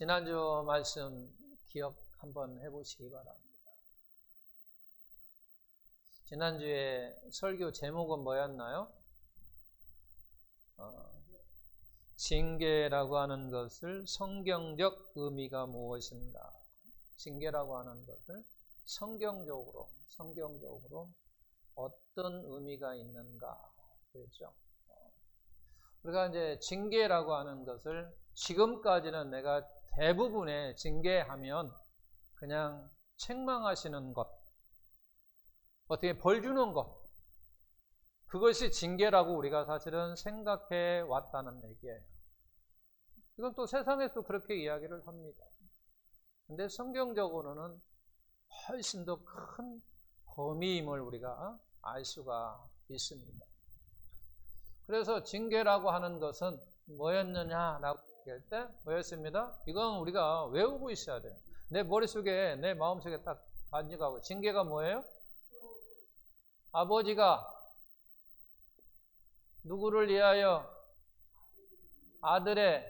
지난주 말씀 기억 한번 해보시기 바랍니다. 지난주에 설교 제목은 뭐였나요? 징계라고 하는 것을 성경적 의미가 무엇인가? 징계라고 하는 것을 성경적으로 어떤 의미가 있는가? 그렇죠? 우리가 이제 징계라고 하는 것을 지금까지는 내가 대부분의 징계하면 그냥 책망하시는 것, 어떻게 벌 주는 것, 그것이 징계라고 우리가 사실은 생각해 왔다는 얘기예요. 이건 또 세상에서 그렇게 이야기를 합니다. 근데 성경적으로는 훨씬 더 큰 범위임을 우리가 알 수가 있습니다. 그래서 징계라고 하는 것은 뭐였느냐라고 얘기할 때 뭐였습니다? 이건 우리가 외우고 있어야 돼요. 내 머릿속에, 내 마음속에 딱 간직하고. 징계가 뭐예요? 아버지가 누구를 위하여? 아들의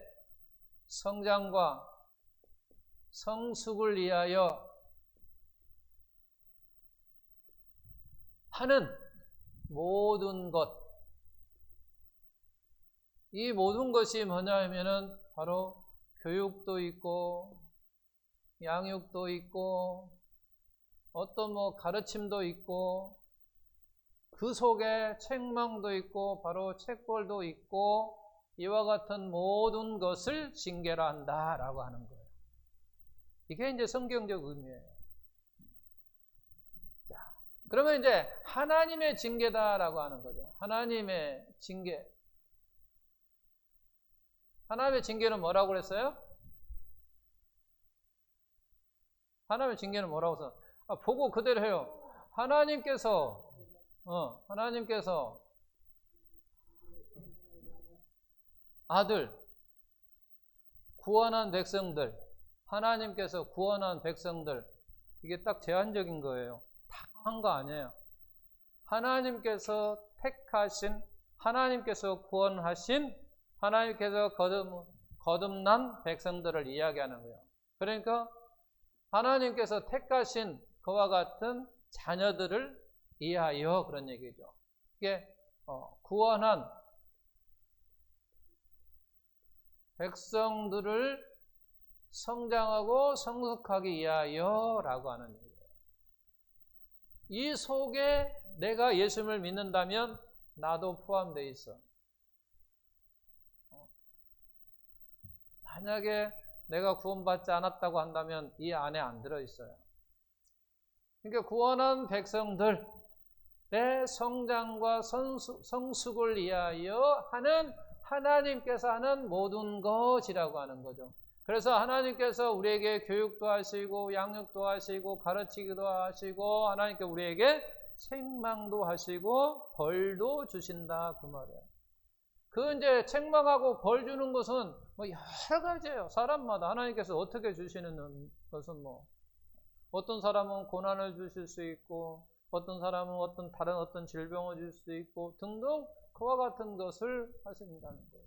성장과 성숙을 위하여 하는 모든 것. 이 모든 것이 뭐냐 하면은 바로 교육도 있고 양육도 있고 어떤 가르침도 있고 그 속에 책망도 있고 바로 책벌도 있고 이와 같은 모든 것을 징계라 한다라고 하는 거예요. 이게 이제 성경적 의미예요. 자, 그러면 이제 하나님의 징계다라고 하는 거죠. 하나님의 징계. 하나님의 징계는 뭐라고 그랬어요? 하나님의 징계는 뭐라고 했어요? 보고 그대로 해요. 하나님께서 아들, 구원한 백성들, 하나님께서 구원한 백성들, 이게 딱 제한적인 거예요. 다 한 거 아니에요. 하나님께서 택하신, 하나님께서 구원하신, 하나님께서 거듭난 백성들을 이야기하는 거예요. 그러니까 하나님께서 택하신 그와 같은 자녀들을 위하여 그런 얘기죠. 이게 구원한 백성들을 성장하고 성숙하기 위하여라고 하는 얘기예요. 이 속에 내가 예수님을 믿는다면 나도 포함되어 있어. 만약에 내가 구원받지 않았다고 한다면 이 안에 안 들어있어요. 그러니까 구원한 백성들의 성장과 성숙을 위하여 하는 하나님께서 하는 모든 것이라고 하는 거죠. 그래서 하나님께서 우리에게 교육도 하시고 양육도 하시고 가르치기도 하시고 하나님께 우리에게 책망도 하시고 벌도 주신다 그 말이에요. 그 이제 책망하고 벌 주는 것은 여러 가지예요. 사람마다 하나님께서 어떻게 주시는 것은 어떤 사람은 고난을 주실 수 있고 어떤 사람은 다른 어떤 질병을 줄 수 있고 등등 그와 같은 것을 하신다는 거죠.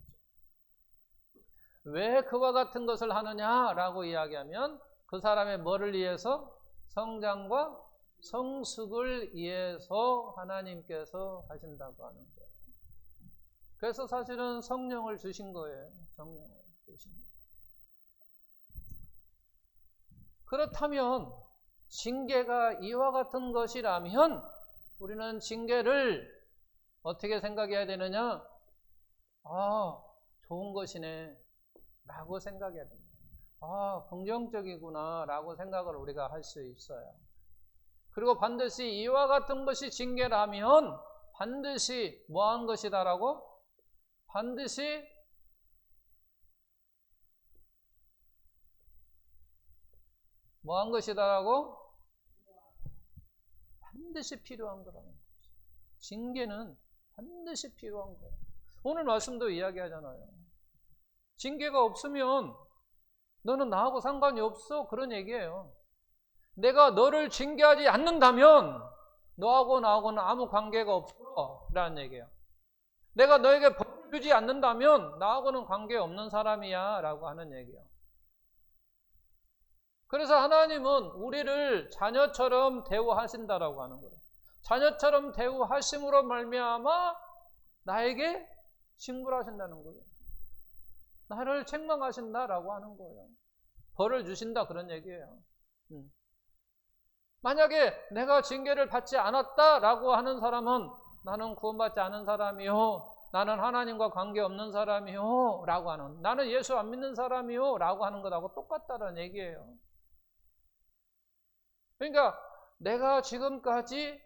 왜 그와 같은 것을 하느냐라고 이야기하면 그 사람의 뭐를 위해서? 성장과 성숙을 위해서 하나님께서 하신다고 하는 거예요. 그래서 사실은 성령을 주신 거예요. 성령을 주신 거예요. 그렇다면 징계가 이와 같은 것이라면 우리는 징계를 어떻게 생각해야 되느냐? 좋은 것이네 라고 생각해야 됩니다. 긍정적이구나 라고 생각을 우리가 할 수 있어요. 그리고 반드시 이와 같은 것이 징계라면 반드시 뭐한 것이다라고? 반드시 뭐한 것이다라고? 반드시 필요한 거라는 거죠. 징계는 반드시 필요한 거예요. 오늘 말씀도 이야기하잖아요. 징계가 없으면 너는 나하고 상관이 없어 그런 얘기예요. 내가 너를 징계하지 않는다면 너하고 나하고는 아무 관계가 없어 라는 얘기예요. 내가 너에게 벌을 주지 않는다면 나하고는 관계없는 사람이야 라고 하는 얘기예요. 그래서 하나님은 우리를 자녀처럼 대우하신다라고 하는 거예요. 자녀처럼 대우하심으로 말미암아 나에게 징벌하신다는 거예요. 나를 책망하신다라고 하는 거예요. 벌을 주신다 그런 얘기예요. 만약에 내가 징계를 받지 않았다라고 하는 사람은 나는 구원받지 않은 사람이요, 나는 하나님과 관계없는 사람이요 라고 하는, 나는 예수 안 믿는 사람이요 라고 하는 것하고 똑같다는 얘기예요. 그러니까 내가 지금까지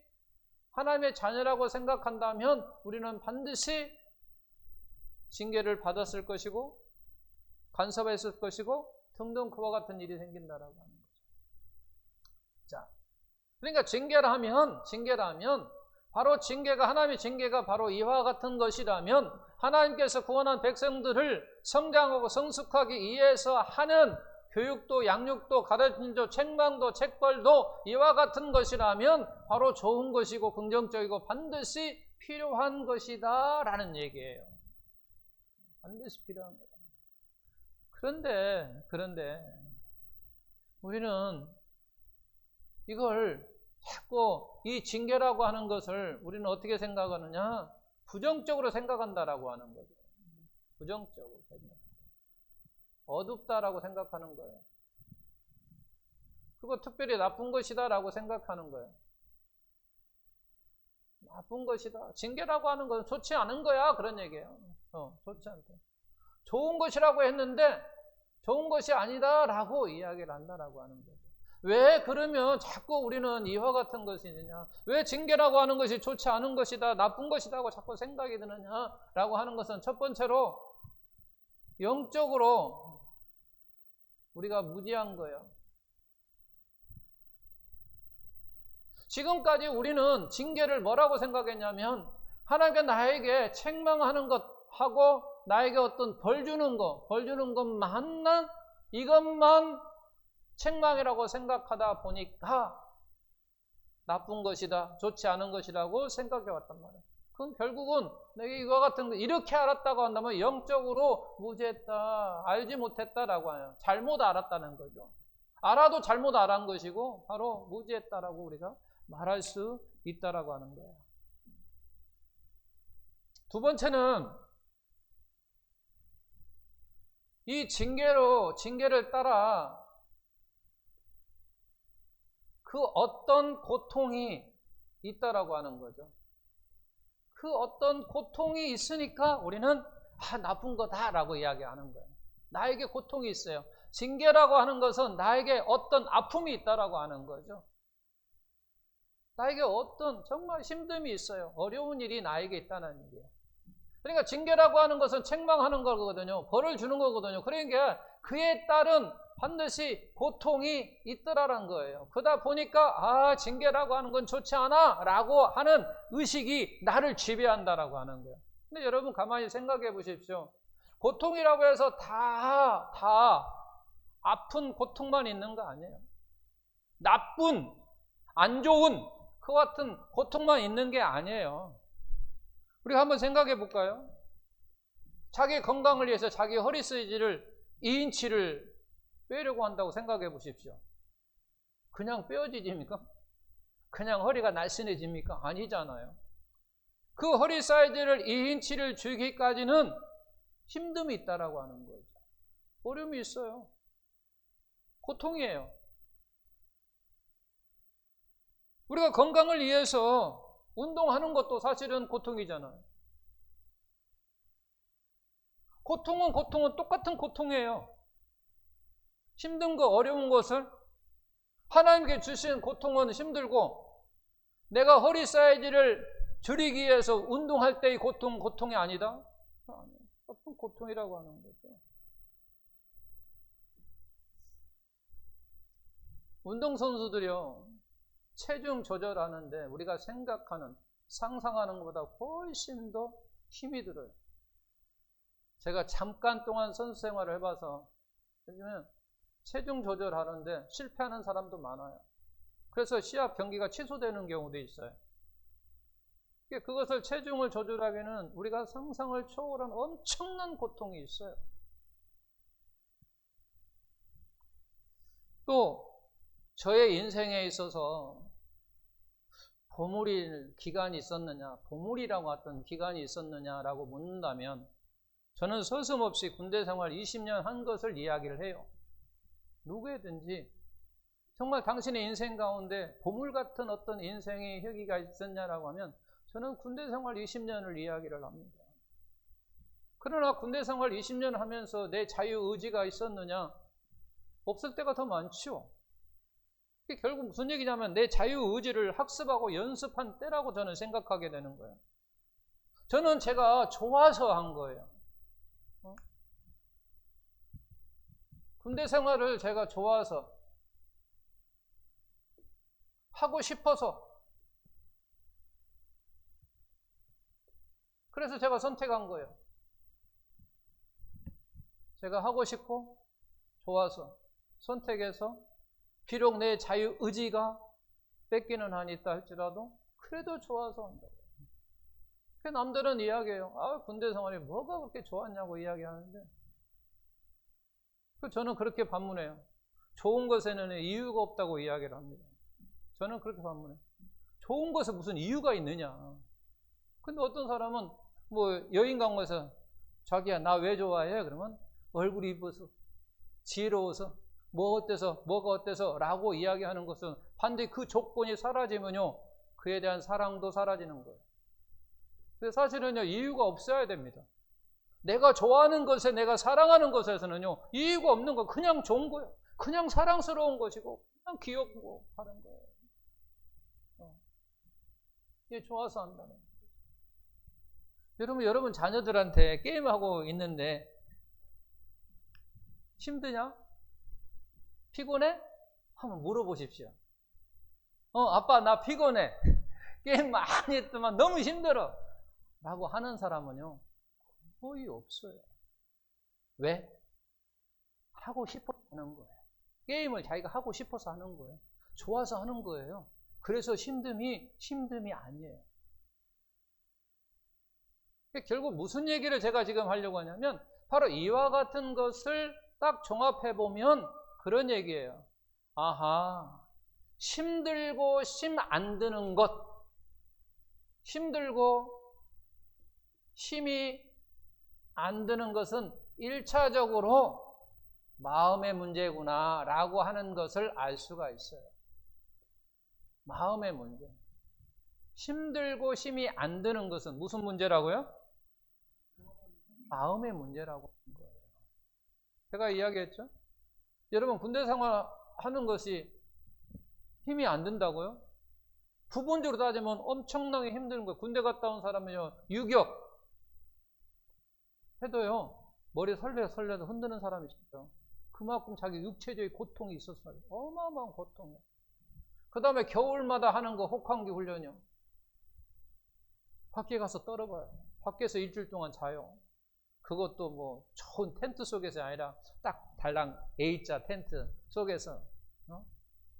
하나님의 자녀라고 생각한다면 우리는 반드시 징계를 받았을 것이고 간섭했을 것이고 등등 그와 같은 일이 생긴다라고 하는 거죠. 자, 그러니까 징계라면 바로 징계가, 하나님의 징계가 바로 이와 같은 것이라면 하나님께서 구원한 백성들을 성장하고 성숙하기 위해서 하는 교육도 양육도 가르침도 책망도 책벌도 이와 같은 것이라면 바로 좋은 것이고 긍정적이고 반드시 필요한 것이다 라는 얘기예요. 반드시 필요한 거다. 그런데 우리는 이걸 자꾸 이 징계라고 하는 것을 우리는 어떻게 생각하느냐? 부정적으로 생각한다라고 하는 거죠. 부정적으로 생각한다. 어둡다라고 생각하는 거예요. 그리고 특별히 나쁜 것이다라고 생각하는 거예요. 나쁜 것이다. 징계라고 하는 것은 좋지 않은 거야. 그런 얘기예요. 좋지 않다. 좋은 것이라고 했는데 좋은 것이 아니다라고 이야기를 한다라고 하는 거죠. 왜 그러면 자꾸 우리는 이와 같은 것이 있느냐? 왜 징계라고 하는 것이 좋지 않은 것이다, 나쁜 것이다고 자꾸 생각이 드느냐라고 하는 것은 첫 번째로 영적으로 우리가 무지한 거예요. 지금까지 우리는 징계를 뭐라고 생각했냐면 하나님께 나에게 책망하는 것하고 나에게 어떤 벌 주는 것만 이것만 책망이라고 생각하다 보니까 나쁜 것이다, 좋지 않은 것이라고 생각해 왔단 말이에요. 그럼 결국은 내가 이와 같은 거 이렇게 알았다고 한다면 영적으로 무지했다, 알지 못했다라고 해요. 잘못 알았다는 거죠. 알아도 잘못 알은 것이고 바로 무지했다라고 우리가 말할 수 있다라고 하는 거예요. 두 번째는 이 징계를 따라 그 어떤 고통이 있다라고 하는 거죠. 그 어떤 고통이 있으니까 우리는 나쁜 거다라고 이야기하는 거예요. 나에게 고통이 있어요. 징계라고 하는 것은 나에게 어떤 아픔이 있다라고 하는 거죠. 나에게 어떤 정말 힘듦이 있어요. 어려운 일이 나에게 있다는 얘기예요. 그러니까 징계라고 하는 것은 책망하는 거거든요. 벌을 주는 거거든요. 그러니까 그에 따른 반드시 고통이 있더라는 거예요. 그러다 보니까 징계라고 하는 건 좋지 않아 라고 하는 의식이 나를 지배한다라고 하는 거예요. 근데 여러분 가만히 생각해 보십시오. 고통이라고 해서 다 아픈 고통만 있는 거 아니에요. 나쁜, 안 좋은 그 같은 고통만 있는 게 아니에요. 우리가 한번 생각해 볼까요? 자기 건강을 위해서 자기 허리 사이즈를 2인치를 빼려고 한다고 생각해 보십시오. 그냥 빼어지집니까? 그냥 허리가 날씬해집니까? 아니잖아요. 그 허리 사이즈를 2인치를 주기까지는 힘듦이 있다라고 하는 거죠. 어려움이 있어요. 고통이에요. 우리가 건강을 위해서 운동하는 것도 사실은 고통이잖아요. 고통은 똑같은 고통이에요. 힘든 거, 어려운 것을 하나님께 주신 고통은 힘들고 내가 허리 사이즈를 줄이기 위해서 운동할 때의 고통이 아니다? 어떤 고통이라고 하는 거죠. 운동선수들이요, 체중 조절하는데 우리가 생각하는, 상상하는 것보다 훨씬 더 힘이 들어요. 제가 잠깐 동안 선수 생활을 해봐서 요즘은 체중 조절하는데 실패하는 사람도 많아요. 그래서 시합 경기가 취소되는 경우도 있어요. 그것을 체중을 조절하기에는 우리가 상상을 초월한 엄청난 고통이 있어요. 또 저의 인생에 있어서 보물일 기간이 있었느냐, 보물이라고 어떤 기간이 있었느냐라고 묻는다면 저는 서슴없이 군대 생활 20년 한 것을 이야기를 해요. 누구에든지 정말 당신의 인생 가운데 보물 같은 어떤 인생의 혁이가 있었냐라고 하면 저는 군대 생활 20년을 이야기를 합니다. 그러나 군대 생활 20년 하면서 내 자유의지가 있었느냐? 없을 때가 더 많죠. 이게 결국 무슨 얘기냐면 내 자유의지를 학습하고 연습한 때라고 저는 생각하게 되는 거예요. 저는 제가 좋아서 한 거예요. 군대 생활을 제가 좋아서 하고 싶어서 그래서 제가 선택한 거예요. 제가 하고 싶고 좋아서 선택해서 비록 내 자유의지가 뺏기는 한이 있다 할지라도 그래도 좋아서 한다고. 남들은 이야기해요. 아, 군대 생활이 뭐가 그렇게 좋았냐고 이야기하는데 저는 그렇게 반문해요. 좋은 것에는 이유가 없다고 이야기를 합니다. 저는 그렇게 반문해요. 좋은 것에 무슨 이유가 있느냐. 근데 어떤 사람은 뭐 여행 간 곳에서 자기야 나 왜 좋아해? 그러면 얼굴이 이뻐서 지혜로워서 뭐가 어때서 라고 이야기하는 것은 반드시 그 조건이 사라지면요 그에 대한 사랑도 사라지는 거예요. 근데 사실은요 이유가 없어야 됩니다. 내가 좋아하는 것에 내가 사랑하는 것에서는요 이유가 없는 거 그냥 좋은 거예요. 그냥 사랑스러운 것이고 그냥 귀엽고 하는 거예요. 이게 좋아서 한다는 거예요. 여러분 자녀들한테 게임하고 있는데 힘드냐? 피곤해? 한번 물어보십시오. 아빠 나 피곤해. 게임 많이 했더만 너무 힘들어. 라고 하는 사람은요 거의 없어요. 왜? 하고 싶어서 하는 거예요. 게임을 자기가 하고 싶어서 하는 거예요. 좋아서 하는 거예요. 그래서 힘듦이 아니에요. 결국 무슨 얘기를 제가 지금 하려고 하냐면 바로 이와 같은 것을 딱 종합해보면 그런 얘기예요. 아하, 힘들고 힘 안 드는 것, 힘들고 힘이 안 드는 것은 1차적으로 마음의 문제구나 라고 하는 것을 알 수가 있어요. 마음의 문제. 힘들고 힘이 안 드는 것은 무슨 문제라고요? 마음의 문제라고 하는 거예요. 제가 이야기했죠? 여러분 군대 생활 하는 것이 힘이 안 든다고요? 부분적으로 따지면 엄청나게 힘든 거예요. 군대 갔다 온 사람은요 유격 해도요 머리 설레도 흔드는 사람이 있어요. 그만큼 자기 육체적인 고통이 있었어요. 어마어마한 고통이에요. 그 다음에 겨울마다 하는 거 혹한기 훈련이요. 밖에 가서 떨어봐요. 밖에서 일주일 동안 자요. 그것도 뭐 좋은 텐트 속에서 아니라 딱 달랑 A자 텐트 속에서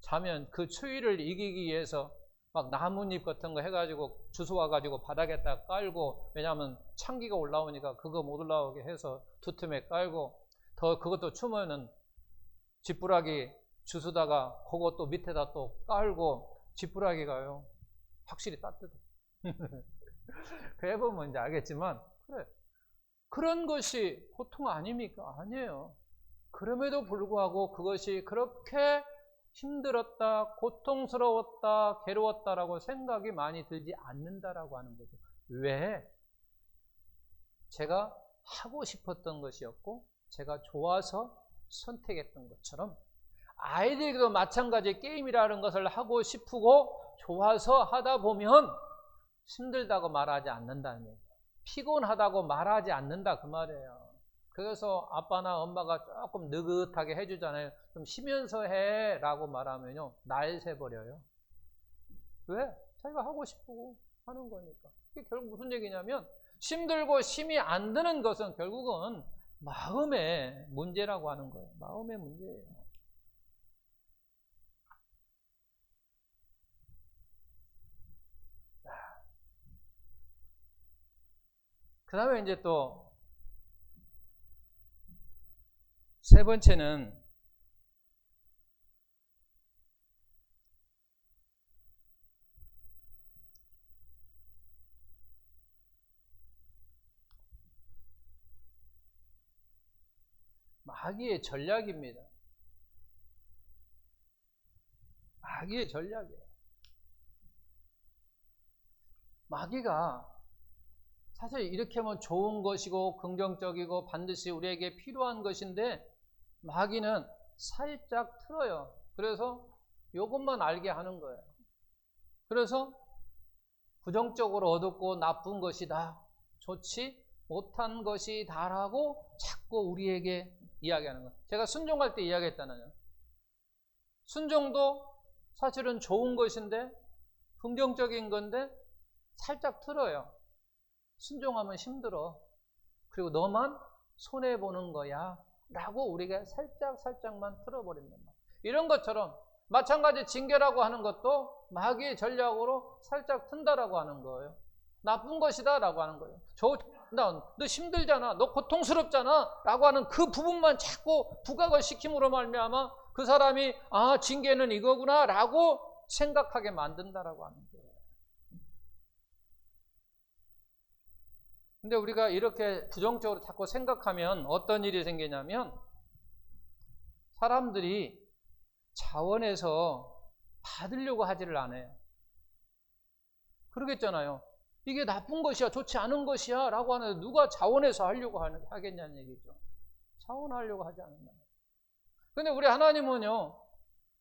자면 그 추위를 이기기 위해서 막 나뭇잎 같은 거 해가지고 주워와가지고 바닥에다 깔고, 왜냐하면 찬기가 올라오니까 그거 못 올라오게 해서 두 틈에 깔고, 더 그것도 추우면은 지푸라기 주스다가 그것도 밑에다 또 깔고, 지푸라기가요 확실히 따뜻해. 그 해보면 이제 알겠지만, 그래, 그런 것이 고통 아닙니까? 아니에요. 그럼에도 불구하고 그것이 그렇게 힘들었다, 고통스러웠다, 괴로웠다라고 생각이 많이 들지 않는다라고 하는 거죠. 왜? 제가 하고 싶었던 것이었고 제가 좋아서 선택했던 것처럼 아이들도 마찬가지 게임이라는 것을 하고 싶고 좋아서 하다 보면 힘들다고 말하지 않는다는 얘기예요. 피곤하다고 말하지 않는다 그 말이에요. 그래서 아빠나 엄마가 조금 느긋하게 해주잖아요. 좀 쉬면서 해 라고 말하면요 날 새버려요. 왜? 자기가 하고 싶고 하는 거니까. 이게 결국 무슨 얘기냐면 힘들고 힘이 안 드는 것은 결국은 마음의 문제라고 하는 거예요. 마음의 문제예요. 그 다음에 이제 또 세 번째는 마귀의 전략입니다. 마귀의 전략이에요. 마귀가 사실 이렇게 하면 좋은 것이고 긍정적이고 반드시 우리에게 필요한 것인데 마귀는 살짝 틀어요. 그래서 이것만 알게 하는 거예요. 그래서 부정적으로 어둡고 나쁜 것이다, 좋지 못한 것이다라고 자꾸 우리에게 이야기하는 거예요. 제가 순종할 때 이야기했잖아요. 순종도 사실은 좋은 것인데 긍정적인 건데 살짝 틀어요. 순종하면 힘들어. 그리고 너만 손해보는 거야 라고 우리가 살짝만 틀어버립니다. 이런 것처럼 마찬가지 징계라고 하는 것도 마귀의 전략으로 살짝 튼다라고 하는 거예요. 나쁜 것이다 라고 하는 거예요. 너 힘들잖아, 너 고통스럽잖아 라고 하는 그 부분만 자꾸 부각을 시킴으로 말미암아 그 사람이 징계는 이거구나 라고 생각하게 만든다라고 하는 거예요. 근데 우리가 이렇게 부정적으로 자꾸 생각하면 어떤 일이 생기냐면 사람들이 자원해서 받으려고 하지를 않아요. 그러겠잖아요. 이게 나쁜 것이야, 좋지 않은 것이야 라고 하는데 누가 자원해서 하려고 하겠냐는 얘기죠. 자원하려고 하지 않는다. 근데 우리 하나님은요,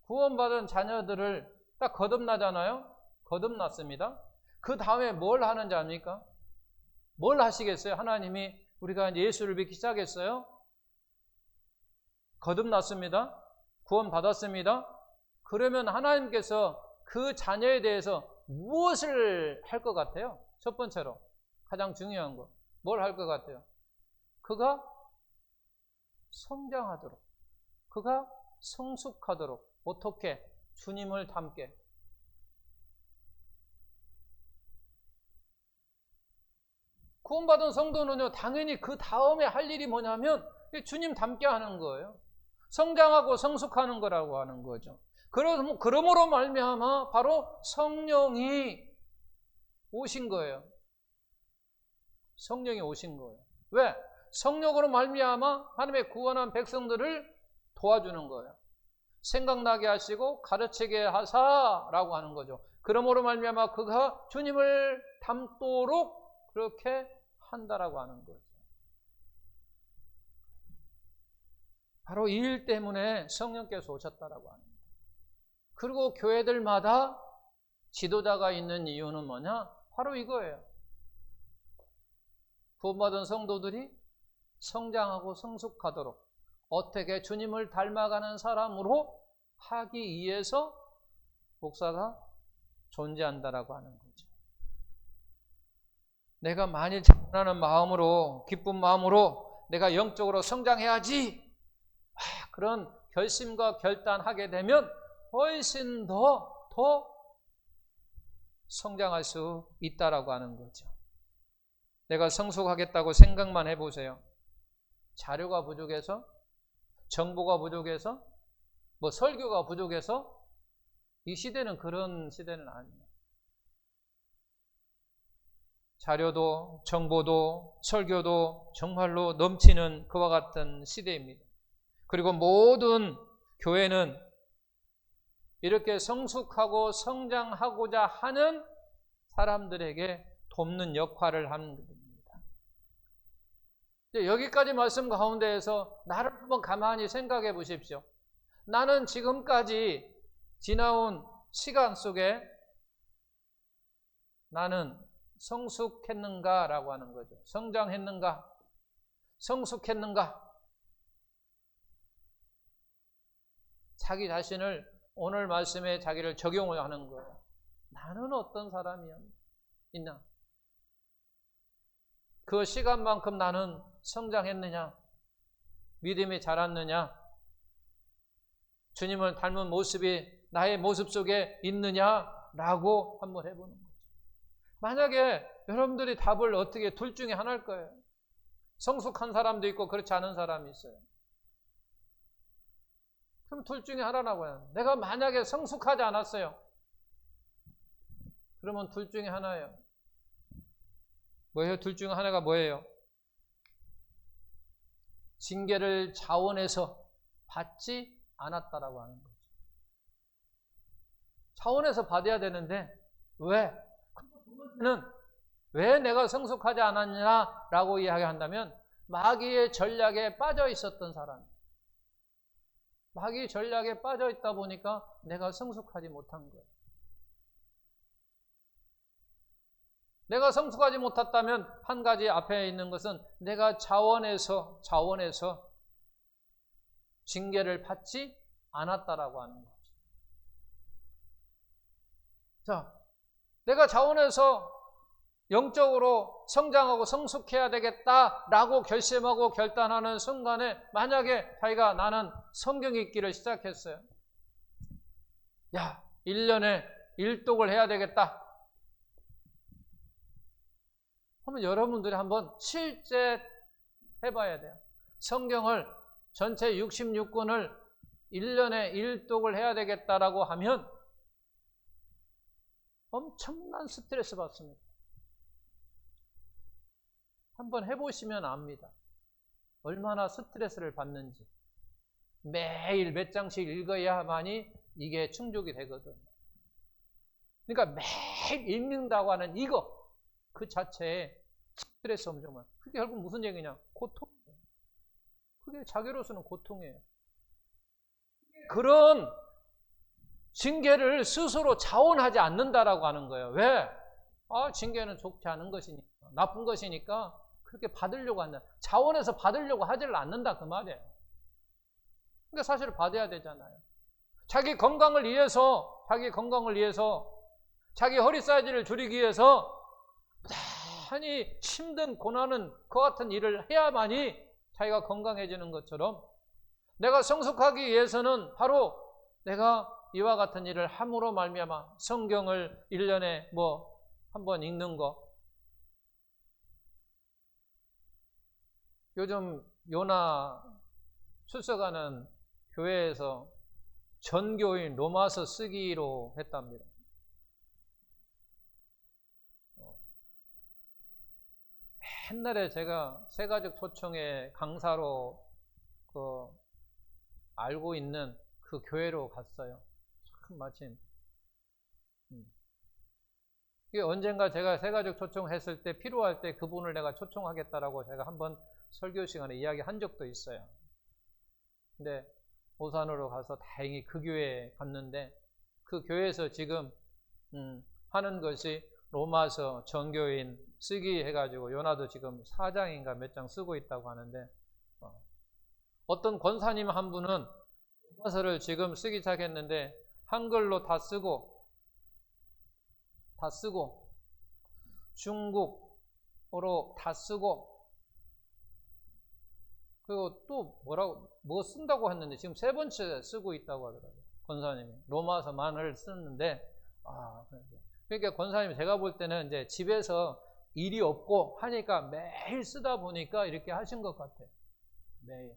구원받은 자녀들을 딱 거듭나잖아요. 거듭났습니다. 그 다음에 뭘 하는지 압니까? 뭘 하시겠어요? 하나님이 우리가 예수를 믿기 시작했어요. 거듭났습니다. 구원받았습니다. 그러면 하나님께서 그 자녀에 대해서 무엇을 할 것 같아요? 첫 번째로 가장 중요한 거 뭘 할 것 같아요? 그가 성장하도록, 그가 성숙하도록. 어떻게? 주님을 닮게. 구원받은 성도는요, 당연히 그 다음에 할 일이 뭐냐면 주님 닮게 하는 거예요. 성장하고 성숙하는 거라고 하는 거죠. 그러므로 말미암아 바로 성령이 오신 거예요. 성령이 오신 거예요. 왜? 성령으로 말미암아 하나님의 구원한 백성들을 도와주는 거예요. 생각나게 하시고 가르치게 하사라고 하는 거죠. 그러므로 말미암아 그가 주님을 닮도록 그렇게 한다라고 하는 거죠. 바로 이 일 때문에 성령께서 오셨다라고 하는 거예요. 그리고 교회들마다 지도자가 있는 이유는 뭐냐? 바로 이거예요. 구원받은 성도들이 성장하고 성숙하도록 어떻게 주님을 닮아가는 사람으로 하기 위해서 목사가 존재한다라고 하는 거죠. 내가 만일 자원하는 마음으로, 기쁜 마음으로 내가 영적으로 성장해야지, 그런 결심과 결단하게 되면 훨씬 더 성장할 수 있다라고 하는 거죠. 내가 성숙하겠다고 생각만 해보세요. 자료가 부족해서, 정보가 부족해서, 설교가 부족해서, 이 시대는 그런 시대는 아니에요. 자료도 정보도 설교도 정말로 넘치는 그와 같은 시대입니다. 그리고 모든 교회는 이렇게 성숙하고 성장하고자 하는 사람들에게 돕는 역할을 하는 겁니다. 여기까지 말씀 가운데에서 나를 한번 가만히 생각해 보십시오. 나는 지금까지 지나온 시간 속에 나는 성숙했는가라고 하는 거죠. 성장했는가? 성숙했는가? 자기 자신을 오늘 말씀에 자기를 적용을 하는 거예요. 나는 어떤 사람이 있나? 그 시간만큼 나는 성장했느냐? 믿음이 자랐느냐? 주님을 닮은 모습이 나의 모습 속에 있느냐라고 한번 해보는 거죠. 만약에 여러분들이 답을 어떻게 둘 중에 하나일 거예요. 성숙한 사람도 있고 그렇지 않은 사람이 있어요. 그럼 둘 중에 하나라고 해요. 내가 만약에 성숙하지 않았어요. 그러면 둘 중에 하나예요. 뭐예요? 둘 중에 하나가 뭐예요? 징계를 자원에서 받지 않았다라고 하는 거죠. 자원에서 받아야 되는데 왜? 왜 내가 성숙하지 않았냐라고 이야기한다면 마귀의 전략에 빠져 있었던 사람, 마귀의 전략에 빠져 있다 보니까 내가 성숙하지 못한 거예요. 내가 성숙하지 못했다면 한 가지 앞에 있는 것은 내가 자원에서 징계를 받지 않았다라고 하는 거죠. 자, 내가 자원에서 영적으로 성장하고 성숙해야 되겠다라고 결심하고 결단하는 순간에 만약에 자기가 나는 성경 읽기를 시작했어요. 야, 1년에 1독을 해야 되겠다. 그러면 여러분들이 한번 실제 해봐야 돼요. 성경을 전체 66권을 1년에 1독을 해야 되겠다라고 하면 엄청난 스트레스 받습니다. 한번 해보시면 압니다. 얼마나 스트레스를 받는지. 매일 몇 장씩 읽어야만이 이게 충족이 되거든요. 그러니까 매일 읽는다고 하는 이거 그 자체에 스트레스 엄청 많아요. 그게 결국 무슨 얘기냐? 고통이에요. 그게 자기로서는 고통이에요. 그런 징계를 스스로 자원하지 않는다라고 하는 거예요. 왜? 징계는 좋지 않은 것이니까, 나쁜 것이니까 그렇게 받으려고 한다. 자원해서 받으려고 하지를 않는다 그 말이에요. 근데 사실 받아야 되잖아요. 자기 건강을 위해서, 자기 허리 사이즈를 줄이기 위해서 많이 힘든 고난은 그 같은 일을 해야만이 자기가 건강해지는 것처럼 내가 성숙하기 위해서는 바로 내가 이와 같은 일을 함으로 말미암아 성경을 1년에 한 번 읽는 거. 요즘 요나 출석하는 교회에서 전교인 로마서 쓰기로 했답니다. 옛날에 제가 새가족 초청회 강사로 알고 있는 그 교회로 갔어요. 참 마침. 이게 언젠가 제가 새가족 초청했을 때 필요할 때 그분을 내가 초청하겠다라고 제가 한번 설교 시간에 이야기한 적도 있어요. 근데 오산으로 가서 다행히 그 교회에 갔는데 그 교회에서 지금 하는 것이 로마서 전교인 쓰기 해가지고 요나도 지금 4장인가 몇 장 쓰고 있다고 하는데 어떤 권사님 한 분은 로마서를 지금 쓰기 시작했는데 한글로 다 쓰고 중국어로 다 쓰고 그리고 또 뭐 쓴다고 했는데 지금 3번째 쓰고 있다고 하더라고요. 권사님이 로마서만을 쓰는데 그러니까 권사님 제가 볼 때는 이제 집에서 일이 없고 하니까 매일 쓰다 보니까 이렇게 하신 것 같아요. 매일.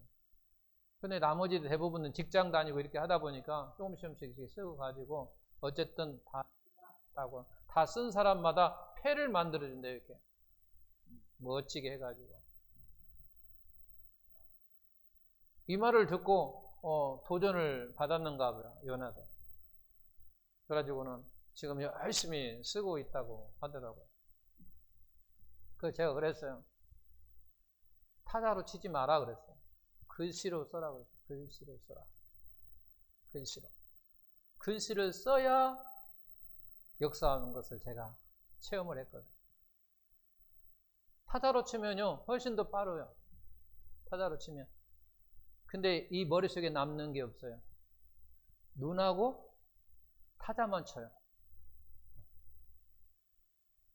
근데 나머지 대부분은 직장 다니고 이렇게 하다 보니까 조금씩 쓰고 가지고 어쨌든 다 쓴 사람마다 패를 만들어준대요. 이렇게 멋지게 해가지고. 이 말을 듣고 도전을 받았는가 봐요. 요나도. 그래가지고는 지금 열심히 쓰고 있다고 하더라고요. 그래서 제가 그랬어요. 타자로 치지 마라 그랬어요. 글씨로 써라 그랬어요. 글씨로 써라. 글씨를 써야 역사하는 것을 제가 체험을 했거든요. 타자로 치면요 훨씬 더 빠르요. 타자로 치면. 근데 이 머릿속에 남는 게 없어요. 눈하고 타자만 쳐요.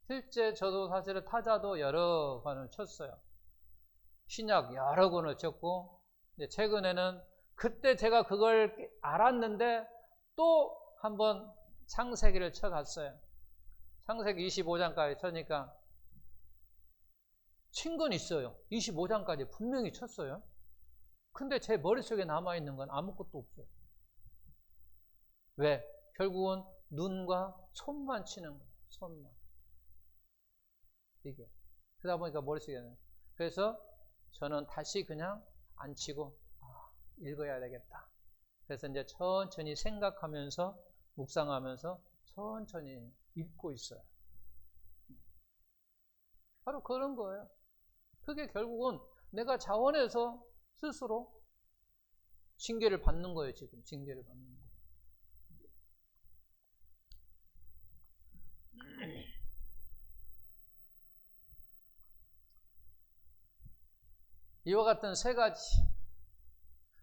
실제 저도 사실은 타자도 여러 번을 쳤어요. 신약 여러 권을 쳤고, 이제 최근에는 그때 제가 그걸 알았는데 또 한번 창세기를 쳐갔어요. 창세기 25장까지 쳐니까 친 건 있어요. 25장까지 분명히 쳤어요. 근데 제 머릿속에 남아있는 건 아무것도 없어요. 왜? 결국은 눈과 손만 치는 거예요. 손만. 이게. 그러다 보니까 머릿속에는. 그래서 저는 다시 그냥 안 치고 읽어야 되겠다. 그래서 이제 천천히 생각하면서 묵상하면서 천천히 읽고 있어요. 바로 그런 거예요. 그게 결국은 내가 자원해서 스스로 징계를 받는 거예요. 지금 징계를 받는 거예요. 이와 같은 세 가지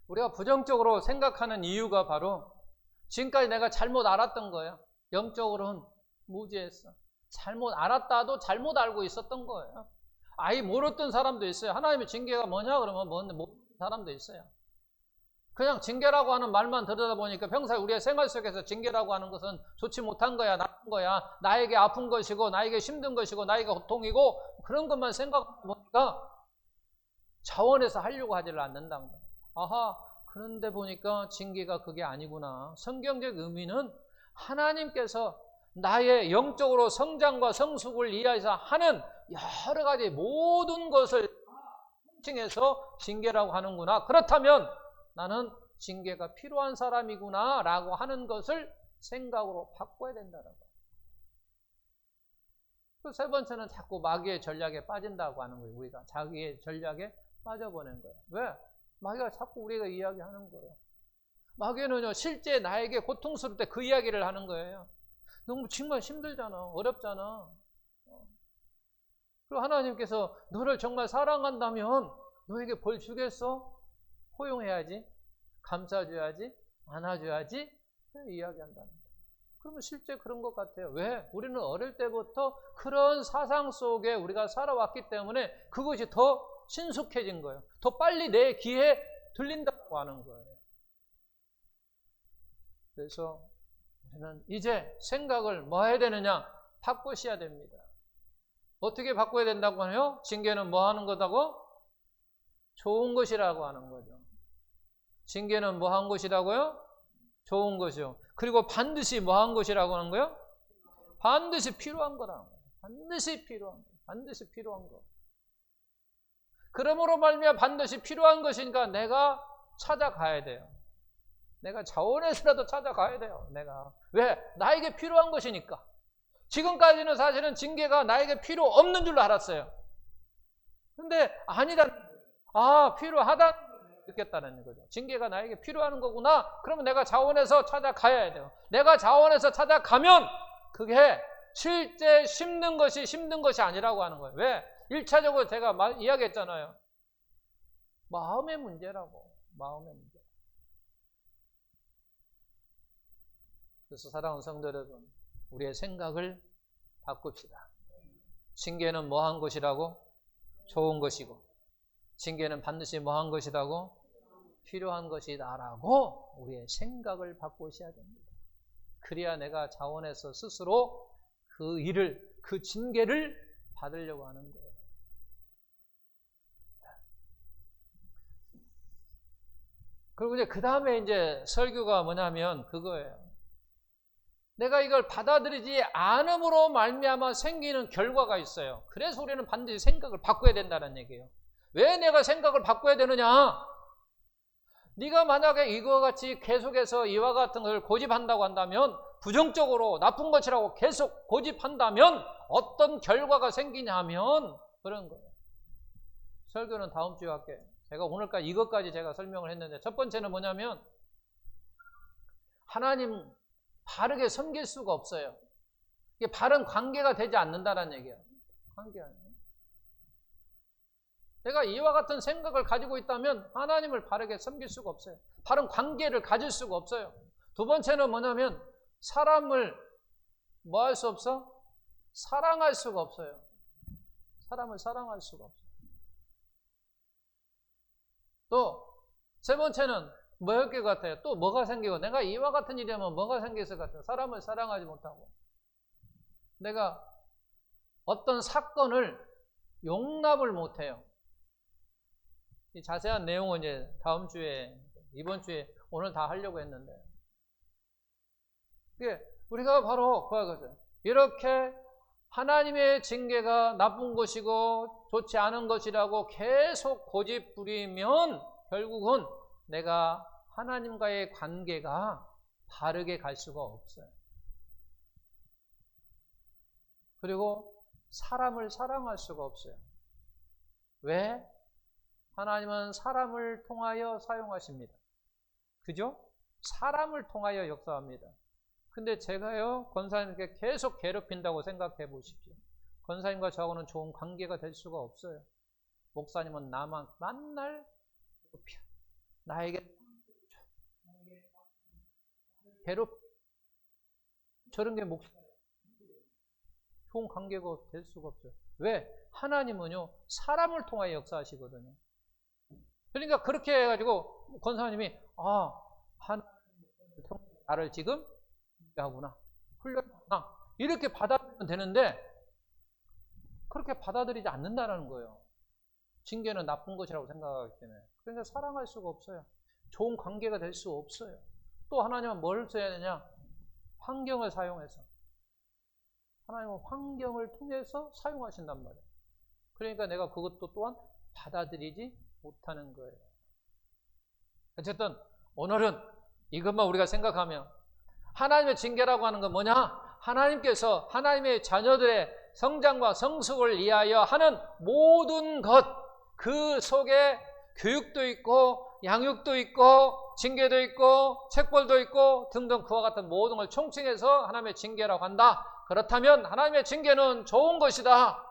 우리가 부정적으로 생각하는 이유가 바로 지금까지 내가 잘못 알았던 거예요. 영적으로는 무지했어. 잘못 알았다도 잘못 알고 있었던 거예요. 아예 모르던 사람도 있어요. 하나님의 징계가 뭐냐 그러면 모르는 사람도 있어요. 그냥 징계라고 하는 말만 들으다 보니까 평소에 우리의 생활 속에서 징계라고 하는 것은 좋지 못한 거야, 나쁜 거야, 나에게 아픈 것이고 나에게 힘든 것이고 나에게 고통이고 그런 것만 생각하니까 자원해서 하려고 하지를 않는다는 거예요. 아하, 그런데 보니까 징계가 그게 아니구나. 성경적 의미는 하나님께서 나의 영적으로 성장과 성숙을 위해서 하는 여러 가지 모든 것을 통칭해서 징계라고 하는구나. 그렇다면 나는 징계가 필요한 사람이구나 라고 하는 것을 생각으로 바꿔야 된다는 거예요. 그 세 번째는 자꾸 마귀의 전략에 빠진다고 하는 거예요. 우리가 자기의 전략에 빠져버리는 거예요. 왜? 마귀가 자꾸 우리가 이야기하는 거예요. 마귀는요, 실제 나에게 고통스러울 때 그 이야기를 하는 거예요. 너무 정말 힘들잖아. 어렵잖아. 그리고 하나님께서 너를 정말 사랑한다면 너에게 벌 주겠어? 포용해야지. 감싸줘야지. 안아줘야지. 이야기한다는 거예요. 그러면 실제 그런 것 같아요. 왜? 우리는 어릴 때부터 그런 사상 속에 우리가 살아왔기 때문에 그것이 더 신속해진 거예요. 더 빨리 내 귀에 들린다고 하는 거예요. 그래서 우리는 이제 생각을 뭐 해야 되느냐? 바꾸셔야 됩니다. 어떻게 바꿔야 된다고 하나요? 징계는 뭐 하는 거다고? 좋은 것이라고 하는 거죠. 징계는 뭐 한 것이라고요? 좋은 것이요. 그리고 반드시 뭐 한 것이라고 하는 거요? 반드시 필요한 거라는 거예요. 반드시 필요한 거. 반드시 필요한 거. 그러므로 말미암아 반드시 필요한 것이니까 내가 찾아가야 돼요. 내가 자원해서라도 찾아가야 돼요. 내가. 왜? 나에게 필요한 것이니까. 지금까지는 사실은 징계가 나에게 필요 없는 줄로 알았어요. 근데 아니다. 필요하다 느꼈다는 거죠. 징계가 나에게 필요한 거구나. 그러면 내가 자원해서 찾아가야 돼요. 내가 자원해서 찾아가면 그게 실제 힘든 것이 아니라고 하는 거예요. 왜? 1차적으로 제가 이야기했잖아요. 마음의 문제라고. 마음의 문제. 그래서 사랑하는 성도 여러분, 우리의 생각을 바꿉시다. 징계는 뭐 한 것이라고? 좋은 것이고, 징계는 반드시 뭐 한 것이라고? 필요한 것이다라고 우리의 생각을 바꾸셔야 됩니다. 그래야 내가 자원해서 스스로 그 일을, 그 징계를 받으려고 하는 거예요. 그리고 이제 그 다음에 이제 설교가 뭐냐면 그거예요. 내가 이걸 받아들이지 않음으로 말미암아 생기는 결과가 있어요. 그래서 우리는 반드시 생각을 바꿔야 된다는 얘기예요. 왜 내가 생각을 바꿔야 되느냐? 네가 만약에 이거 같이 계속해서 이와 같은 것을 고집한다고 한다면, 부정적으로 나쁜 것이라고 계속 고집한다면 어떤 결과가 생기냐면 그런 거예요. 설교는 다음 주에 할게요. 제가 오늘까지 이것까지 제가 설명을 했는데, 첫 번째는 뭐냐면 하나님 바르게 섬길 수가 없어요. 이게 바른 관계가 되지 않는다는 얘기예요. 관계 아니에요. 내가 이와 같은 생각을 가지고 있다면 하나님을 바르게 섬길 수가 없어요. 바른 관계를 가질 수가 없어요. 두 번째는 뭐냐면 사람을 뭐 할 수 없어? 사랑할 수가 없어요. 사람을 사랑할 수가 없어요. 또 세 번째는 뭐일 것 같아요? 또 뭐가 생기고, 내가 이와 같은 일이 하면 뭐가 생길 것 같아요? 사람을 사랑하지 못하고, 내가 어떤 사건을 용납을 못해요. 이 자세한 내용은 이제 다음 주에, 이번 주에 오늘 다 하려고 했는데, 우리가 바로 그거죠. 이렇게 하나님의 징계가 나쁜 것이고 좋지 않은 것이라고 계속 고집 부리면 결국은 내가 하나님과의 관계가 바르게 갈 수가 없어요. 그리고 사람을 사랑할 수가 없어요. 왜? 하나님은 사람을 통하여 사용하십니다. 그죠? 사람을 통하여 역사합니다. 근데 제가요, 권사님께 계속 괴롭힌다고 생각해 보십시오. 권사님과 저하고는 좋은 관계가 될 수가 없어요. 목사님은 나만 맨날 나에게 저런 게 좋은 관계가 될 수가 없어요. 왜? 하나님은요, 사람을 통하여 역사하시거든요. 그러니까 그렇게 해가지고 권사님이 하나님 나를 지금 하구나, 훈련하구나 이렇게 받아들이면 되는데 그렇게 받아들이지 않는다는 거예요. 징계는 나쁜 것이라고 생각하기 때문에. 그러니까 사랑할 수가 없어요. 좋은 관계가 될 수 없어요. 또 하나님은 뭘 써야 되냐? 환경을 사용해서. 하나님은 환경을 통해서 사용하신단 말이에요. 그러니까 내가 그것도 또한 받아들이지 못하는 거예요. 어쨌든 오늘은 이것만 우리가 생각하면 하나님의 징계라고 하는 건 뭐냐? 하나님께서 하나님의 자녀들의 성장과 성숙을 위하여 하는 모든 것, 그 속에 교육도 있고 양육도 있고 징계도 있고 책벌도 있고 등등 그와 같은 모든 걸 총칭해서 하나님의 징계라고 한다. 그렇다면 하나님의 징계는 좋은 것이다.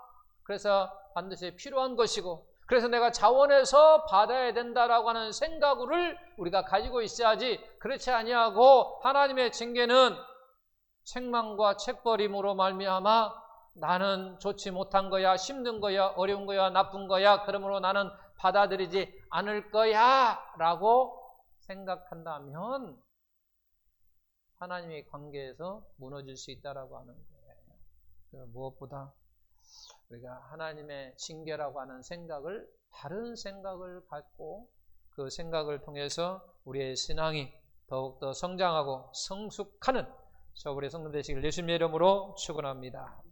그래서 반드시 필요한 것이고, 그래서 내가 자원해서 받아야 된다라고 하는 생각을 우리가 가지고 있어야지, 그렇지 아니하고 하나님의 징계는 책망과 책벌임으로 말미암아 나는 좋지 못한 거야, 힘든 거야, 어려운 거야, 나쁜 거야, 그러므로 나는 받아들이지 않을 거야 라고 생각한다면 하나님의 관계에서 무너질 수 있다라고 하는 거예요. 무엇보다 우리가 하나님의 징계라고 하는 생각을, 바른 생각을 갖고 그 생각을 통해서 우리의 신앙이 더욱더 성장하고 성숙하는 우리 성도 되시길 예수님의 이름으로 축원합니다.